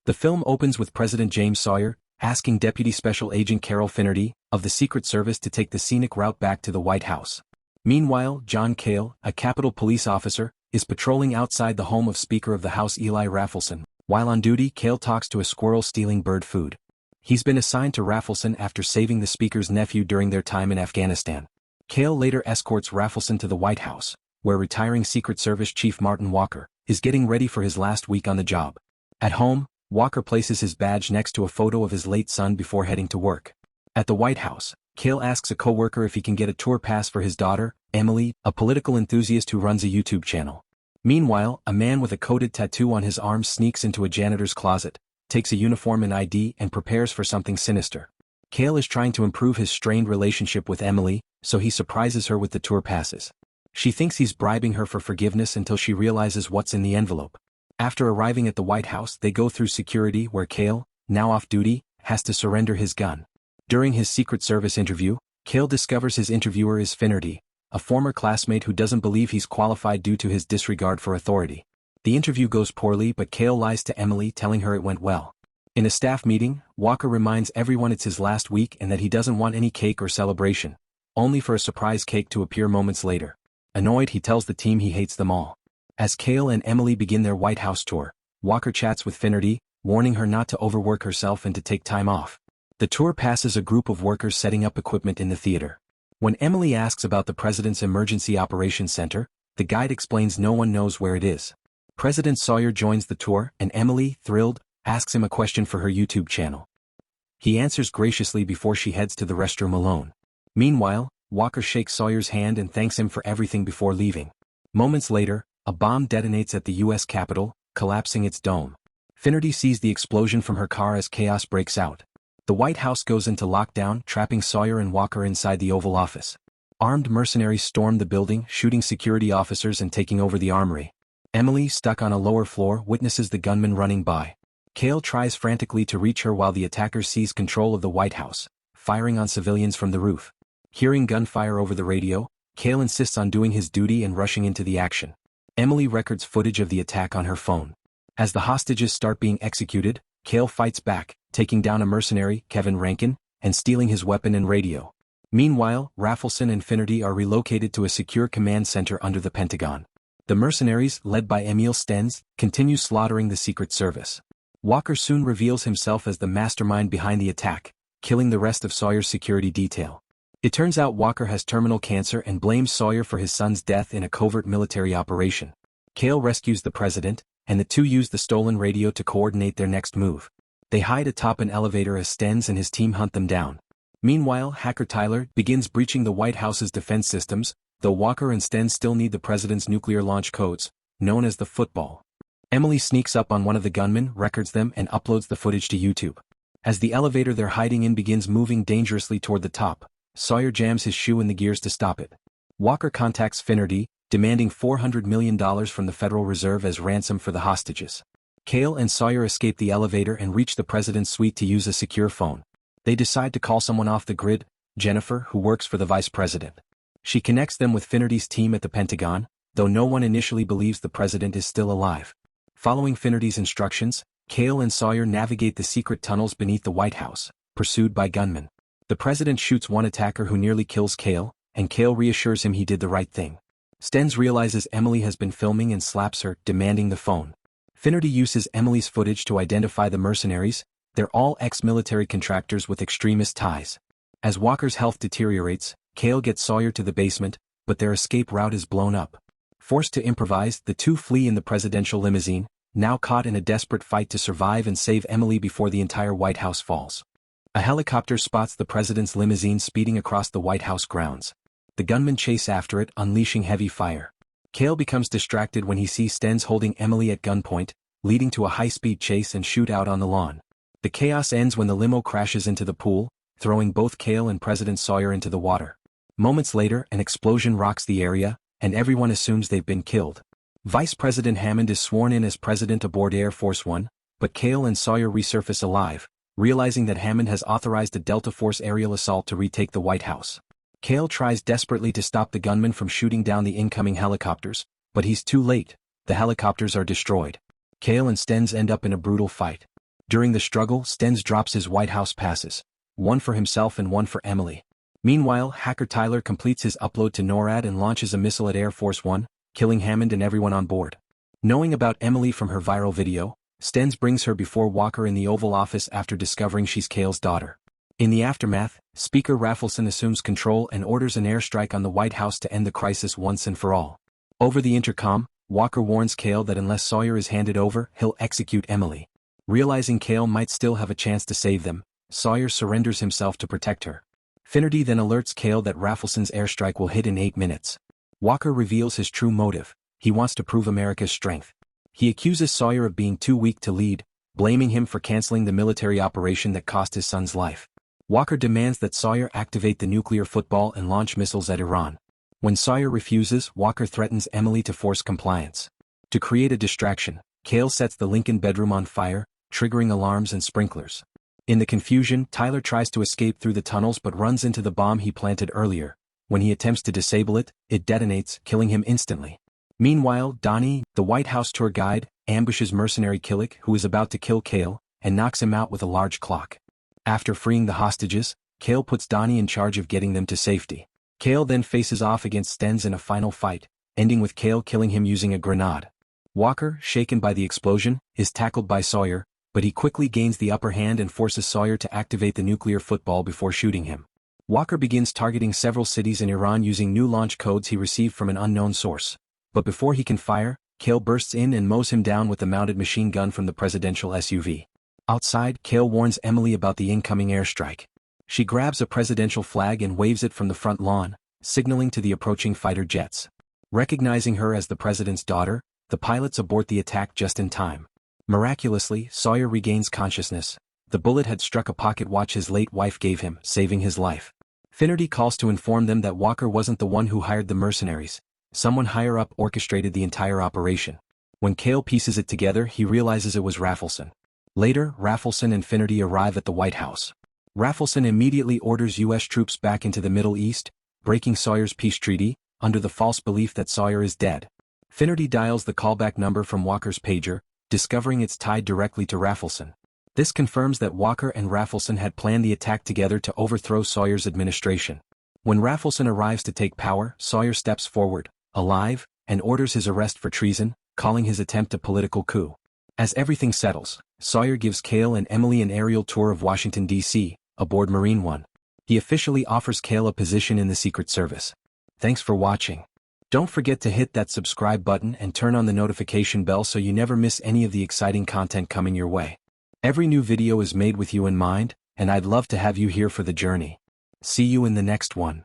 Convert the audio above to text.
The film opens with President James Sawyer asking Deputy Special Agent Carol Finnerty of the Secret Service to take the scenic route back to the White House. Meanwhile, John Cale, a Capitol Police officer, is patrolling outside the home of Speaker of the House Eli Raffleson. While on duty, Cale talks to a squirrel stealing bird food. He's been assigned to Raffleson after saving the Speaker's nephew during their time in Afghanistan. Cale later escorts Raffleson to the White House, where retiring Secret Service Chief Martin Walker is getting ready for his last week on the job. At home, Walker places his badge next to a photo of his late son before heading to work. At the White House, Cale asks a co-worker if he can get a tour pass for his daughter, Emily, a political enthusiast who runs a YouTube channel. Meanwhile, a man with a coded tattoo on his arm sneaks into a janitor's closet, takes a uniform and ID and prepares for something sinister. Cale is trying to improve his strained relationship with Emily, so he surprises her with the tour passes. She thinks he's bribing her for forgiveness until she realizes what's in the envelope. After arriving at the White House, they go through security where Cale, now off duty, has to surrender his gun. During his Secret Service interview, Cale discovers his interviewer is Finnerty, a former classmate who doesn't believe he's qualified due to his disregard for authority. The interview goes poorly, but Cale lies to Emily, telling her it went well. In a staff meeting, Walker reminds everyone it's his last week and that he doesn't want any cake or celebration, only for a surprise cake to appear moments later. Annoyed, he tells the team he hates them all. As Cale and Emily begin their White House tour, Walker chats with Finnerty, warning her not to overwork herself and to take time off. The tour passes a group of workers setting up equipment in the theater. When Emily asks about the President's Emergency Operations Center, the guide explains no one knows where it is. President Sawyer joins the tour, and Emily, thrilled, asks him a question for her YouTube channel. He answers graciously before she heads to the restroom alone. Meanwhile, Walker shakes Sawyer's hand and thanks him for everything before leaving. Moments later, a bomb detonates at the U.S. Capitol, collapsing its dome. Finnerty sees the explosion from her car as chaos breaks out. The White House goes into lockdown, trapping Sawyer and Walker inside the Oval Office. Armed mercenaries storm the building, shooting security officers and taking over the armory. Emily, stuck on a lower floor, witnesses the gunman running by. Cale tries frantically to reach her while the attacker seize control of the White House, firing on civilians from the roof. Hearing gunfire over the radio, Cale insists on doing his duty and rushing into the action. Emily records footage of the attack on her phone. As the hostages start being executed, Cale fights back, taking down a mercenary, Kevin Rankin, and stealing his weapon and radio. Meanwhile, Raffleson and Finnerty are relocated to a secure command center under the Pentagon. The mercenaries, led by Emil Stenz, continue slaughtering the Secret Service. Walker soon reveals himself as the mastermind behind the attack, killing the rest of Sawyer's security detail. It turns out Walker has terminal cancer and blames Sawyer for his son's death in a covert military operation. Cale rescues the president, and the two use the stolen radio to coordinate their next move. They hide atop an elevator as Stenz and his team hunt them down. Meanwhile, hacker Tyler begins breaching the White House's defense systems, though Walker and Stenz still need the president's nuclear launch codes, known as the football. Emily sneaks up on one of the gunmen, records them, and uploads the footage to YouTube. As the elevator they're hiding in begins moving dangerously toward the top, Sawyer jams his shoe in the gears to stop it. Walker contacts Finnerty, demanding $400 million from the Federal Reserve as ransom for the hostages. Cale and Sawyer escape the elevator and reach the president's suite to use a secure phone. They decide to call someone off the grid, Jennifer, who works for the vice president. She connects them with Finnerty's team at the Pentagon, though no one initially believes the president is still alive. Following Finnerty's instructions, Cale and Sawyer navigate the secret tunnels beneath the White House, pursued by gunmen. The president shoots one attacker who nearly kills Cale, and Cale reassures him he did the right thing. Stenz realizes Emily has been filming and slaps her, demanding the phone. Finnerty uses Emily's footage to identify the mercenaries. They're all ex-military contractors with extremist ties. As Walker's health deteriorates, Cale gets Sawyer to the basement, but their escape route is blown up. Forced to improvise, the two flee in the presidential limousine, now caught in a desperate fight to survive and save Emily before the entire White House falls. A helicopter spots the president's limousine speeding across the White House grounds. The gunmen chase after it, unleashing heavy fire. Cale becomes distracted when he sees Stenz holding Emily at gunpoint, leading to a high-speed chase and shootout on the lawn. The chaos ends when the limo crashes into the pool, throwing both Cale and President Sawyer into the water. Moments later, an explosion rocks the area, and everyone assumes they've been killed. Vice President Hammond is sworn in as president aboard Air Force One, but Cale and Sawyer resurface alive, realizing that Hammond has authorized a Delta Force aerial assault to retake the White House. Cale tries desperately to stop the gunman from shooting down the incoming helicopters, but he's too late. The helicopters are destroyed. Cale and Stenz end up in a brutal fight. During the struggle, Stenz drops his White House passes, one for himself and one for Emily. Meanwhile, hacker Tyler completes his upload to NORAD and launches a missile at Air Force One, killing Hammond and everyone on board. Knowing about Emily from her viral video, Stenz brings her before Walker in the Oval Office after discovering she's Cale's daughter. In the aftermath, Speaker Raffleson assumes control and orders an airstrike on the White House to end the crisis once and for all. Over the intercom, Walker warns Cale that unless Sawyer is handed over, he'll execute Emily. Realizing Cale might still have a chance to save them, Sawyer surrenders himself to protect her. Finnerty then alerts Cale that Raffleson's airstrike will hit in 8 minutes. Walker reveals his true motive: he wants to prove America's strength. He accuses Sawyer of being too weak to lead, blaming him for canceling the military operation that cost his son's life. Walker demands that Sawyer activate the nuclear football and launch missiles at Iran. When Sawyer refuses, Walker threatens Emily to force compliance. To create a distraction, Cale sets the Lincoln bedroom on fire, triggering alarms and sprinklers. In the confusion, Tyler tries to escape through the tunnels but runs into the bomb he planted earlier. When he attempts to disable it, it detonates, killing him instantly. Meanwhile, Donnie, the White House tour guide, ambushes mercenary Killick, who is about to kill Cale, and knocks him out with a large clock. After freeing the hostages, Cale puts Donnie in charge of getting them to safety. Cale then faces off against Stenz in a final fight, ending with Cale killing him using a grenade. Walker, shaken by the explosion, is tackled by Sawyer, but he quickly gains the upper hand and forces Sawyer to activate the nuclear football before shooting him. Walker begins targeting several cities in Iran using new launch codes he received from an unknown source. But before he can fire, Cale bursts in and mows him down with the mounted machine gun from the presidential SUV. Outside, Cale warns Emily about the incoming airstrike. She grabs a presidential flag and waves it from the front lawn, signaling to the approaching fighter jets. Recognizing her as the president's daughter, the pilots abort the attack just in time. Miraculously, Sawyer regains consciousness. The bullet had struck a pocket watch his late wife gave him, saving his life. Finnerty calls to inform them that Walker wasn't the one who hired the mercenaries. Someone higher up orchestrated the entire operation. When Cale pieces it together, he realizes it was Raffleson. Later, Raffleson and Finnerty arrive at the White House. Raffleson immediately orders U.S. troops back into the Middle East, breaking Sawyer's peace treaty, under the false belief that Sawyer is dead. Finnerty dials the callback number from Walker's pager, discovering it's tied directly to Raffleson. This confirms that Walker and Raffleson had planned the attack together to overthrow Sawyer's administration. When Raffleson arrives to take power, Sawyer steps forward, alive, and orders his arrest for treason, calling his attempt a political coup. As everything settles, Sawyer gives Cale and Emily an aerial tour of Washington, D.C., aboard Marine One. He officially offers Cale a position in the Secret Service. Thanks for watching. Don't forget to hit that subscribe button and turn on the notification bell so you never miss any of the exciting content coming your way. Every new video is made with you in mind, and I'd love to have you here for the journey. See you in the next one.